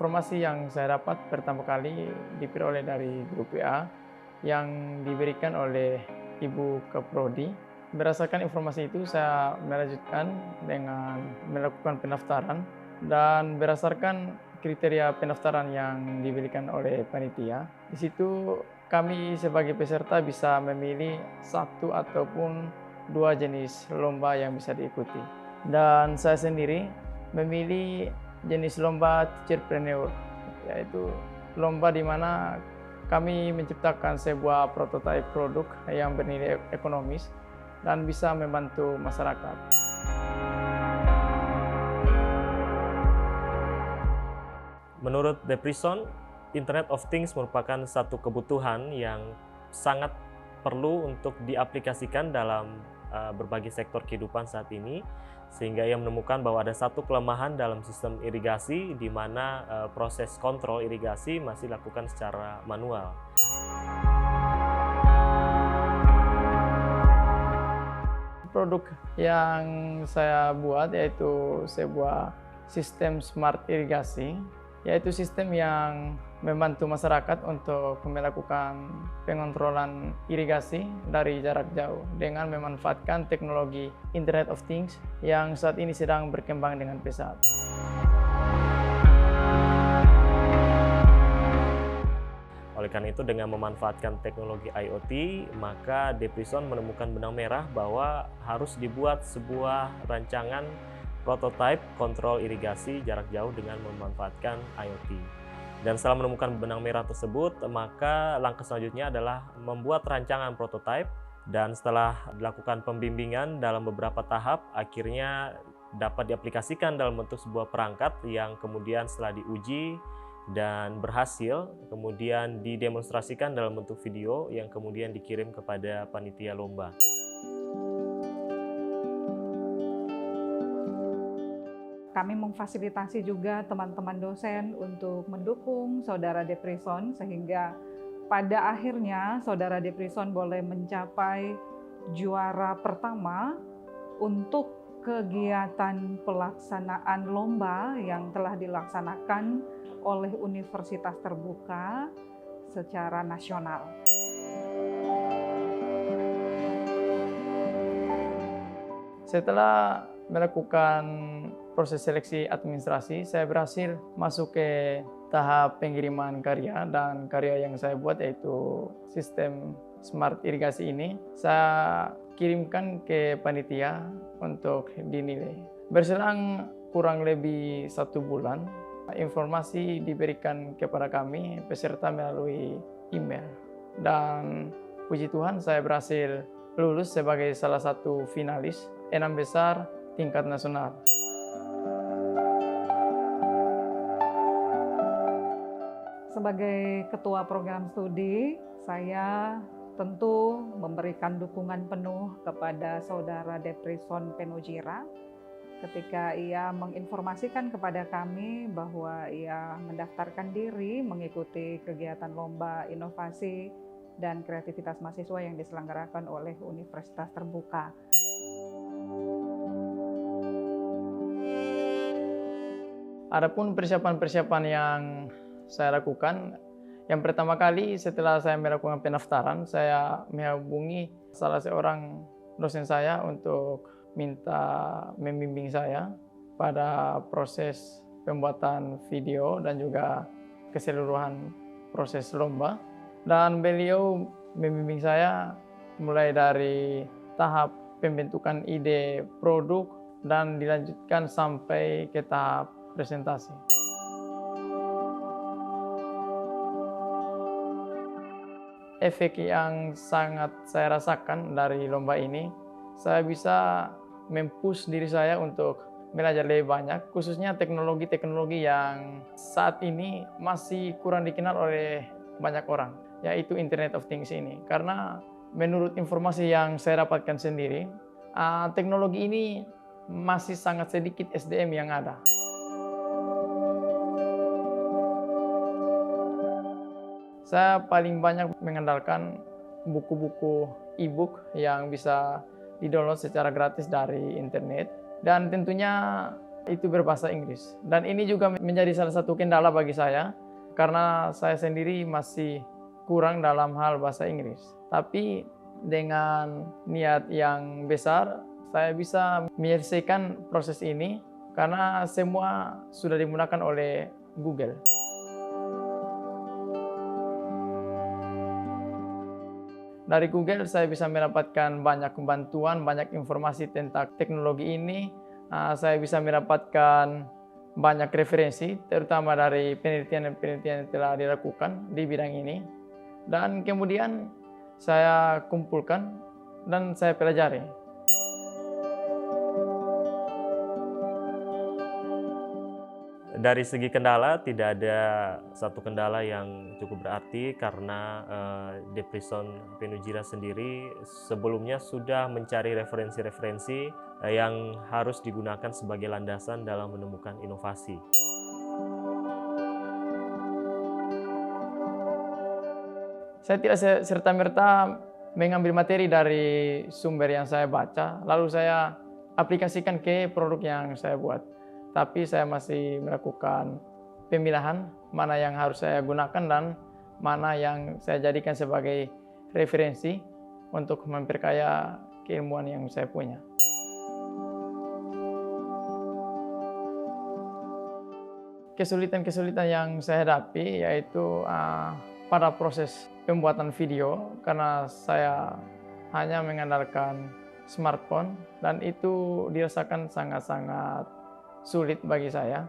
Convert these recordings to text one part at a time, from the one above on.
informasi yang saya dapat pertama kali diperoleh dari grup WA yang diberikan oleh Ibu Kaprodi. Berdasarkan informasi itu saya melanjutkan dengan melakukan pendaftaran dan berdasarkan kriteria pendaftaran yang diberikan oleh panitia. Di situ kami sebagai peserta bisa memilih satu ataupun dua jenis lomba yang bisa diikuti. Dan saya sendiri memilih jenis lomba Teacherpreneur, yaitu lomba di mana kami menciptakan sebuah prototipe produk yang bernilai ekonomis dan bisa membantu masyarakat. Menurut Deprison, Internet of Things merupakan satu kebutuhan yang sangat perlu untuk diaplikasikan dalam berbagai sektor kehidupan saat ini, sehingga ia menemukan bahwa ada satu kelemahan dalam sistem irigasi di mana proses kontrol irigasi masih dilakukan secara manual. Produk yang saya buat yaitu sebuah sistem smart irigasi, yaitu sistem yang membantu masyarakat untuk melakukan pengontrolan irigasi dari jarak jauh dengan memanfaatkan teknologi Internet of Things yang saat ini sedang berkembang dengan pesat. Oleh karena itu, dengan memanfaatkan teknologi IoT, maka Deprison menemukan benang merah bahwa harus dibuat sebuah rancangan prototipe kontrol irigasi jarak jauh dengan memanfaatkan IoT. Dan setelah menemukan benang merah tersebut, maka langkah selanjutnya adalah membuat rancangan prototipe, dan setelah dilakukan pembimbingan dalam beberapa tahap, akhirnya dapat diaplikasikan dalam bentuk sebuah perangkat yang kemudian setelah diuji dan berhasil, kemudian didemonstrasikan dalam bentuk video yang kemudian dikirim kepada panitia lomba. Kami memfasilitasi juga teman-teman dosen untuk mendukung Saudara Deprison sehingga pada akhirnya Saudara Deprison boleh mencapai juara pertama untuk kegiatan pelaksanaan lomba yang telah dilaksanakan oleh Universitas Terbuka secara nasional. Setelah melakukan proses seleksi administrasi, saya berhasil masuk ke tahap pengiriman karya, dan karya yang saya buat yaitu sistem smart irigasi ini saya kirimkan ke panitia untuk dinilai. Berselang kurang lebih 1 bulan, informasi diberikan kepada kami peserta melalui email, dan puji Tuhan saya berhasil lulus sebagai salah satu finalis 6 besar tingkat nasional. Sebagai ketua program studi, saya tentu memberikan dukungan penuh kepada Saudara Deprison Penojira ketika ia menginformasikan kepada kami bahwa ia mendaftarkan diri mengikuti kegiatan lomba inovasi dan kreativitas mahasiswa yang diselenggarakan oleh Universitas Terbuka. Adapun persiapan-persiapan yang saya lakukan, yang pertama kali setelah saya melakukan pendaftaran, saya menghubungi salah seorang dosen saya untuk minta membimbing saya pada proses pembuatan video dan juga keseluruhan proses lomba. Dan beliau membimbing saya mulai dari tahap pembentukan ide produk dan dilanjutkan sampai ke tahap presentasi. Efek yang sangat saya rasakan dari lomba ini, saya bisa mempush diri saya untuk belajar lebih banyak, khususnya teknologi-teknologi yang saat ini masih kurang dikenal oleh banyak orang, yaitu Internet of Things ini. Karena menurut informasi yang saya dapatkan sendiri, teknologi ini masih sangat sedikit SDM yang ada. Saya paling banyak mengandalkan buku-buku e-book yang bisa di-download secara gratis dari internet. Dan tentunya itu berbahasa Inggris. Dan ini juga menjadi salah satu kendala bagi saya, karena saya sendiri masih kurang dalam hal bahasa Inggris. Tapi dengan niat yang besar, saya bisa menyelesaikan proses ini karena semua sudah dimudahkan oleh Google. Dari Google saya bisa mendapatkan banyak bantuan, banyak informasi tentang teknologi ini. Saya bisa mendapatkan banyak referensi, terutama dari penelitian-penelitian yang telah dilakukan di bidang ini. Dan kemudian saya kumpulkan dan saya pelajari. Dari segi kendala, tidak ada satu kendala yang cukup berarti karena Deprison Penujira sendiri sebelumnya sudah mencari referensi-referensi yang harus digunakan sebagai landasan dalam menemukan inovasi. Saya tidak serta-merta mengambil materi dari sumber yang saya baca, lalu saya aplikasikan ke produk yang saya buat. Tapi saya masih melakukan pemilahan mana yang harus saya gunakan dan mana yang saya jadikan sebagai referensi untuk memperkaya keilmuan yang saya punya. Kesulitan-kesulitan yang saya hadapi yaitu pada proses pembuatan video, karena saya hanya mengandalkan smartphone dan itu dirasakan sangat-sangat sulit bagi saya,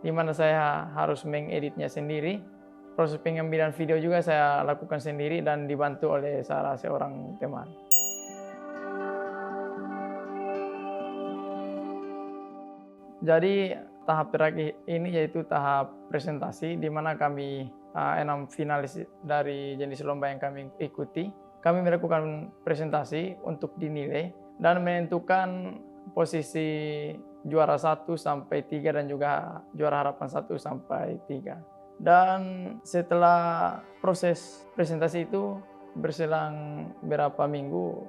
di mana saya harus mengeditnya sendiri. Proses pengambilan video juga saya lakukan sendiri dan dibantu oleh salah seorang teman. Jadi tahap terakhir ini yaitu tahap presentasi, di mana kami 6 finalis dari jenis lomba yang kami ikuti. Kami melakukan presentasi untuk dinilai dan menentukan posisi juara 1 sampai 3 dan juga juara harapan 1 sampai 3. Dan setelah proses presentasi itu berselang beberapa minggu,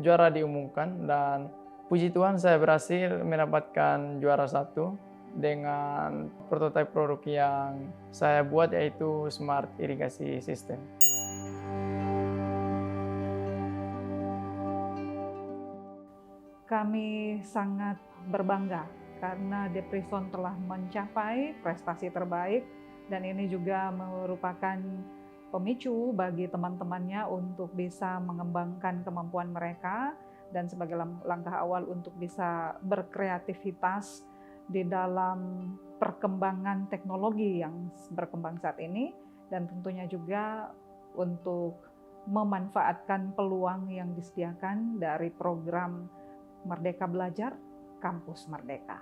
juara diumumkan dan puji Tuhan saya berhasil mendapatkan juara 1 dengan prototipe produk yang saya buat, yaitu Smart Irigasi System. Kami sangat berbangga karena Deprison telah mencapai prestasi terbaik, dan ini juga merupakan pemicu bagi teman-temannya untuk bisa mengembangkan kemampuan mereka dan sebagai langkah awal untuk bisa berkreativitas di dalam perkembangan teknologi yang berkembang saat ini, dan tentunya juga untuk memanfaatkan peluang yang disediakan dari program Merdeka Belajar, Kampus Merdeka.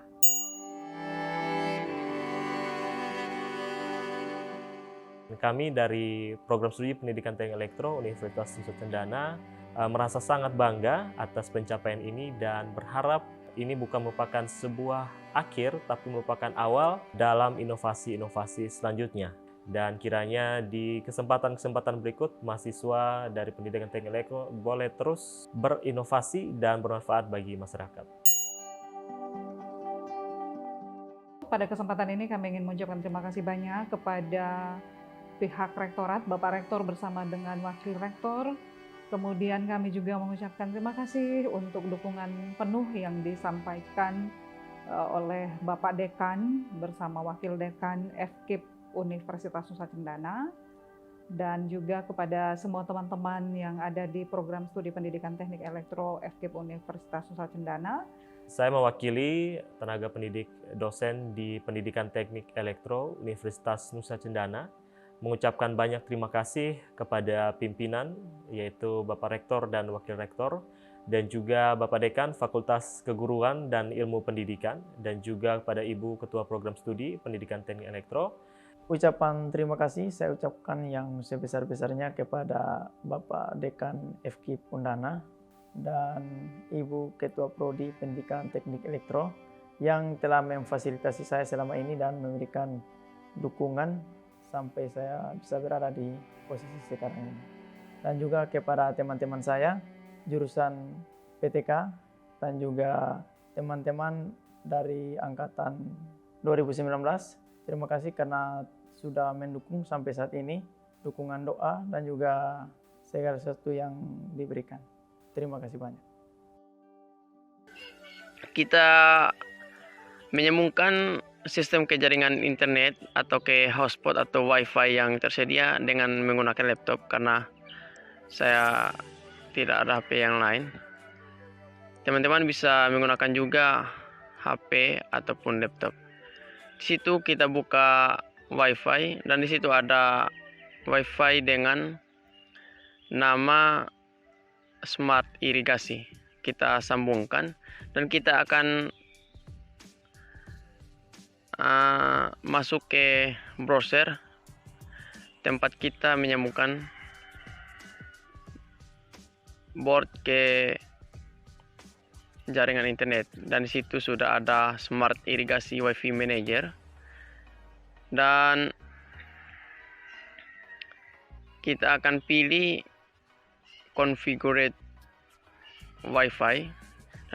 Kami dari Program Studi Pendidikan Teknik Elektro Universitas Nusa Cendana merasa sangat bangga atas pencapaian ini dan berharap ini bukan merupakan sebuah akhir, tapi merupakan awal dalam inovasi-inovasi selanjutnya. Dan kiranya di kesempatan-kesempatan berikut, mahasiswa dari Pendidikan Teknik Elektro boleh terus berinovasi dan bermanfaat bagi masyarakat. Pada kesempatan ini kami ingin mengucapkan terima kasih banyak kepada pihak Rektorat, Bapak Rektor bersama dengan Wakil Rektor. Kemudian kami juga mengucapkan terima kasih untuk dukungan penuh yang disampaikan oleh Bapak Dekan bersama Wakil Dekan FKIP Universitas Nusa Cendana, dan juga kepada semua teman-teman yang ada di Program Studi Pendidikan Teknik Elektro FKIP Universitas Nusa Cendana. Saya mewakili tenaga pendidik dosen di Pendidikan Teknik Elektro Universitas Nusa Cendana mengucapkan banyak terima kasih kepada pimpinan, yaitu Bapak Rektor dan Wakil Rektor, dan juga Bapak Dekan Fakultas Keguruan dan Ilmu Pendidikan, dan juga kepada Ibu Ketua Program Studi Pendidikan Teknik Elektro. Ucapan terima kasih saya ucapkan yang sebesar-besarnya kepada Bapak Dekan FKIP Undana dan Ibu Ketua Prodi Pendidikan Teknik Elektro yang telah memfasilitasi saya selama ini dan memberikan dukungan sampai saya bisa berada di posisi sekarang ini. Dan juga kepada teman-teman saya jurusan PTK dan juga teman-teman dari angkatan 2019. Terima kasih karena sudah mendukung sampai saat ini, dukungan doa dan juga segala sesuatu yang diberikan. Terima kasih banyak. Kita menyambungkan sistem ke jaringan internet atau ke hotspot atau wifi yang tersedia dengan menggunakan laptop karena saya tidak ada HP yang lain. Teman-teman bisa menggunakan juga HP ataupun laptop. Di situ kita buka wifi dan di situ ada wifi dengan nama Smart Irigasi. Kita sambungkan dan kita akan masuk ke browser tempat kita menyambungkan board ke jaringan internet, dan di situ sudah ada Smart Irigasi Wi-Fi Manager dan kita akan pilih configure Wi-Fi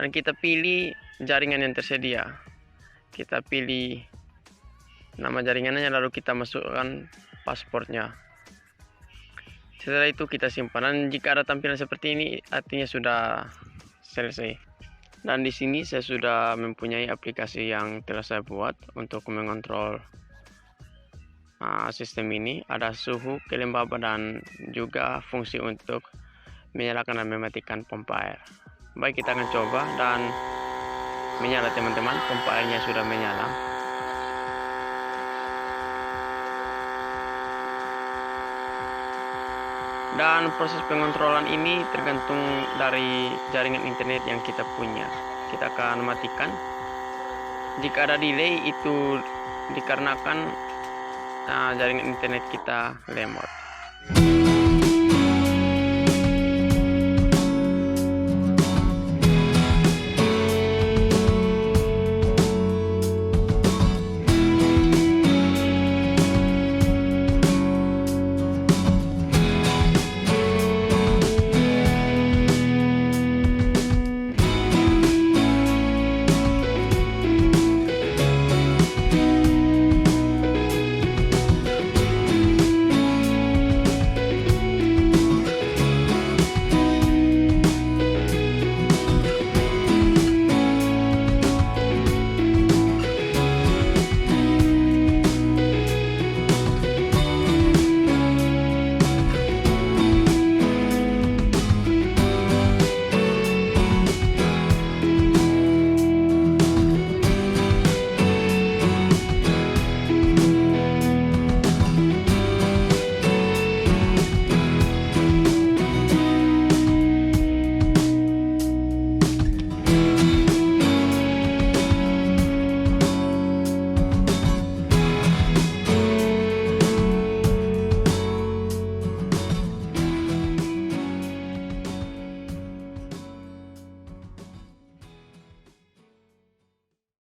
dan kita pilih jaringan yang tersedia. Kita pilih nama jaringannya lalu kita masukkan pasportnya. Setelah itu kita simpan dan jika ada tampilan seperti ini artinya sudah selesai. Dan di sini saya sudah mempunyai aplikasi yang telah saya buat untuk mengontrol sistem ini. Ada suhu, kelembaban dan juga fungsi untuk menyalakan dan mematikan pompa air. Baik, kita akan coba dan menyala teman-teman. Pompa airnya sudah menyala. Dan proses pengontrolan ini tergantung dari jaringan internet yang kita punya. Kita akan matikan. Jika ada delay itu dikarenakan jaringan internet kita lemot.